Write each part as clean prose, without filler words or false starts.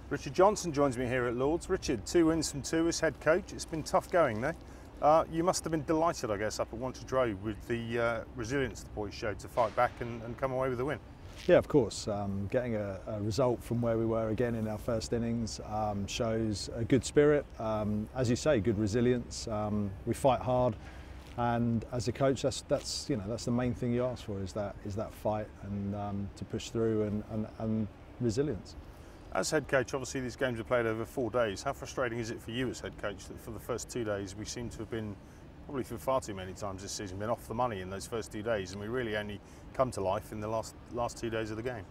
Richard Johnson joins me here at Lord's. Richard, 2 wins from 2 as head coach. It's been tough going there. You must have been delighted, I guess, up at Warwickshire Road with the resilience the boys showed to fight back and come away with the win. Yeah, of course. Getting a result from where we were again in our first innings shows a good spirit. As you say, good resilience. We fight hard, and as a coach, that's the main thing you ask for is that fight and to push through and resilience. As head coach, obviously these games are played over 4 days. How frustrating is it for you as head coach that for the first 2 days we seem to have been, probably for far too many times this season, been off the money in those first 2 days, and we really only come to life in the last 2 days of the game?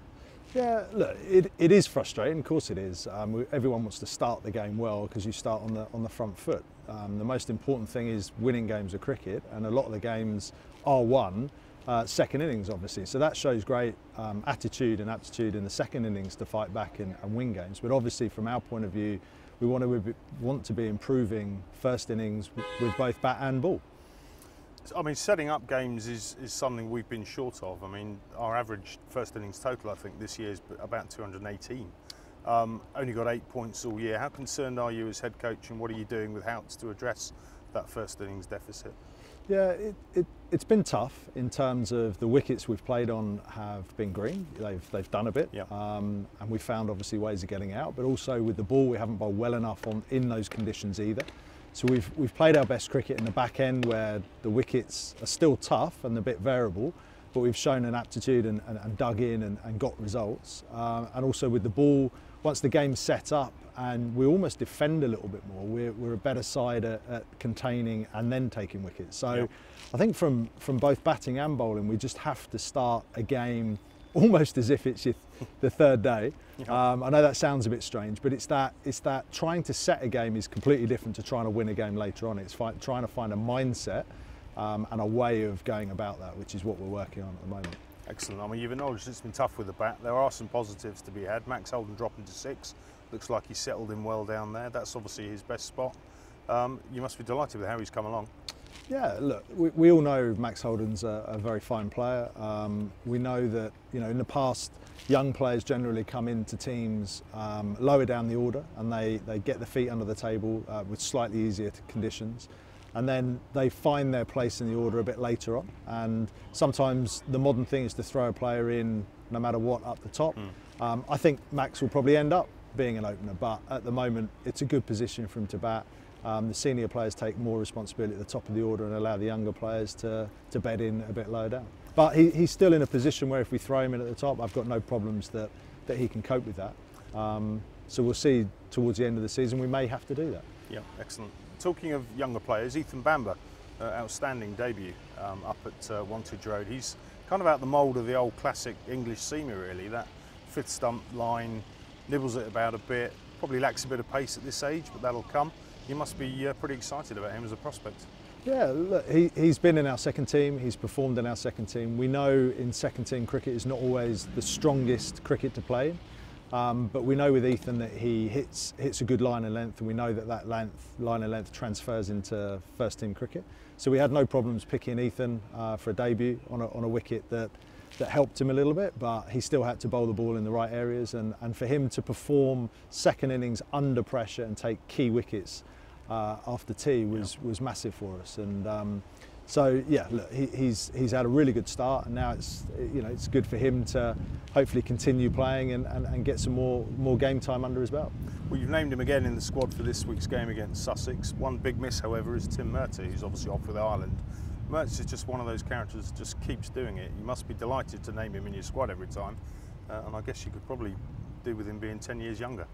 Yeah, look, it is frustrating. Of course it is. Everyone wants to start the game well because you start on the front foot. The most important thing is winning games of cricket, and a lot of the games are won second innings, obviously. So that shows great attitude and aptitude in the second innings to fight back and win games. But obviously, from our point of view, we want to be improving first innings with both bat and ball. I mean, setting up games is something we've been short of. I mean, our average first innings total, I think, this year is about 218. Only got 8 points all year. How concerned are you as head coach, and what are you doing with Houts to address that first innings deficit? Yeah, it's been tough in terms of the wickets we've played on have been green. They've done a bit, yep. And we found obviously ways of getting out. But also with the ball, we haven't bowled well enough in those conditions either. So we've played our best cricket in the back end where the wickets are still tough and a bit variable, but we've shown an aptitude and dug in and got results. And also with the ball, once the game's set up and we almost defend a little bit more, we're a better side at containing and then taking wickets. So yep. I think from both batting and bowling, we just have to start a game almost as if it's the third day. Yep. I know that sounds a bit strange, but it's that trying to set a game is completely different to trying to win a game later on. It's trying to find a mindset and a way of going about that, which is what we're working on at the moment. Excellent. I mean, you've acknowledged it's been tough with the bat. There are some positives to be had. Max Holden dropping to 6. Looks like he's settled in well down there. That's obviously his best spot. You must be delighted with how he's come along. Yeah, look, we all know Max Holden's a very fine player. We know that, in the past, young players generally come into teams lower down the order, and they get the feet under the table with slightly easier conditions. And then they find their place in the order a bit later on. And sometimes the modern thing is to throw a player in no matter what up the top. I think Max will probably end up being an opener, but at the moment it's a good position for him to bat. The senior players take more responsibility at the top of the order and allow the younger players to bed in a bit lower down. But he's still in a position where if we throw him in at the top, I've got no problems that he can cope with that. So we'll see towards the end of the season, we may have to do that. Yeah, excellent. Talking of younger players, Ethan Bamber, outstanding debut up at Warwickshire Road. He's kind of out the mould of the old classic English seamer, really. That fifth stump line, nibbles it about a bit, probably lacks a bit of pace at this age, but that'll come. You must be pretty excited about him as a prospect. Yeah, look, he's been in our second team, he's performed in our second team. We know in second team cricket is not always the strongest cricket to play in. But we know with Ethan that he hits a good line and length, and we know that line and length transfers into first team cricket. So we had no problems picking Ethan for a debut on a wicket that helped him a little bit, but he still had to bowl the ball in the right areas, and for him to perform second innings under pressure and take key wickets after tea was massive for us. And so yeah, look, he's had a really good start, and now it's good for him to hopefully continue playing and get some more game time under his belt. Well, you've named him again in the squad for this week's game against Sussex. One big miss, however, is Tim Murty, who's obviously off with Ireland. Murty is just one of those characters that just keeps doing it. You must be delighted to name him in your squad every time, and I guess you could probably do with him being 10 years younger.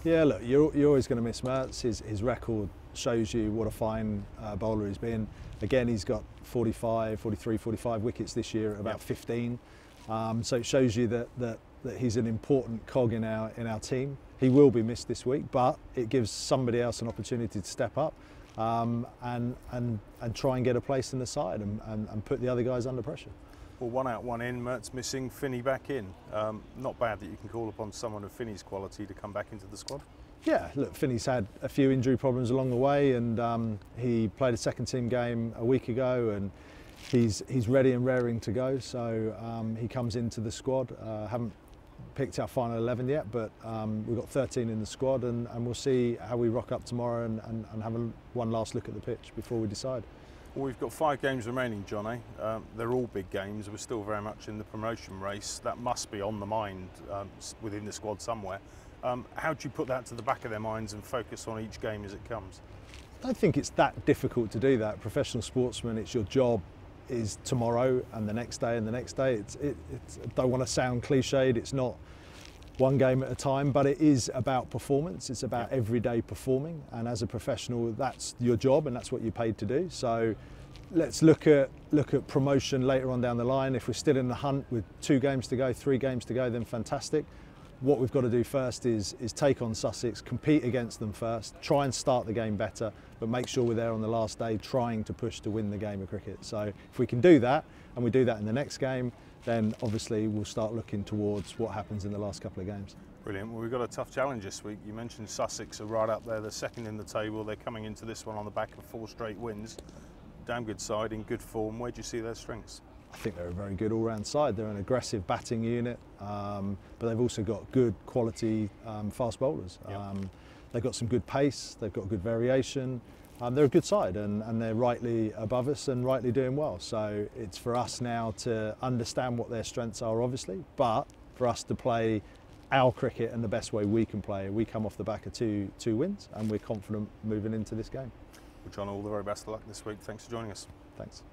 Yeah, look, you're always going to miss Mertz. His record shows you what a fine bowler he's been. Again, he's got 43, 45 wickets this year at about 15. So it shows you that he's an important cog in our team. He will be missed this week, but it gives somebody else an opportunity to step up and try and get a place in the side and put the other guys under pressure. Well, 1 out, 1 in, Mertz missing, Finney back in. Not bad that you can call upon someone of Finney's quality to come back into the squad. Yeah, look, Finney's had a few injury problems along the way, and he played a second team game a week ago, and he's ready and raring to go. So he comes into the squad. Haven't picked our final 11 yet, but we've got 13 in the squad, and we'll see how we rock up tomorrow and have one last look at the pitch before we decide. Well, we've got 5 games remaining, Johnny. They're all big games. We're still very much in the promotion race. That must be on the mind within the squad somewhere. How do you put that to the back of their minds and focus on each game as it comes? I don't think it's that difficult to do that. Professional sportsman, it's your job is tomorrow and the next day and the next day. I don't want to sound cliched, it's not one game at a time, but it is about performance. It's about every day performing, and as a professional, that's your job and that's what you're paid to do. So let's look at promotion later on down the line. If we're still in the hunt with 2 games to go, 3 games to go, then fantastic. What we've got to do first is take on Sussex, compete against them first, try and start the game better, but make sure we're there on the last day trying to push to win the game of cricket. So if we can do that, and we do that in the next game, then obviously we'll start looking towards what happens in the last couple of games. Brilliant. Well, we've got a tough challenge this week. You mentioned Sussex are right up there. They're second in the table. They're coming into this one on the back of 4 straight wins. Damn good side, in good form. Where do you see their strengths? I think they're a very good all-round side. They're an aggressive batting unit, but they've also got good quality fast bowlers. They've got some good pace, they've got good variation. They're a good side, and they're rightly above us and rightly doing well. So it's for us now to understand what their strengths are, obviously, but for us to play our cricket in the best way we can play. We come off the back of two wins, and we're confident moving into this game. Well, John, all the very best of luck this week. Thanks for joining us. Thanks.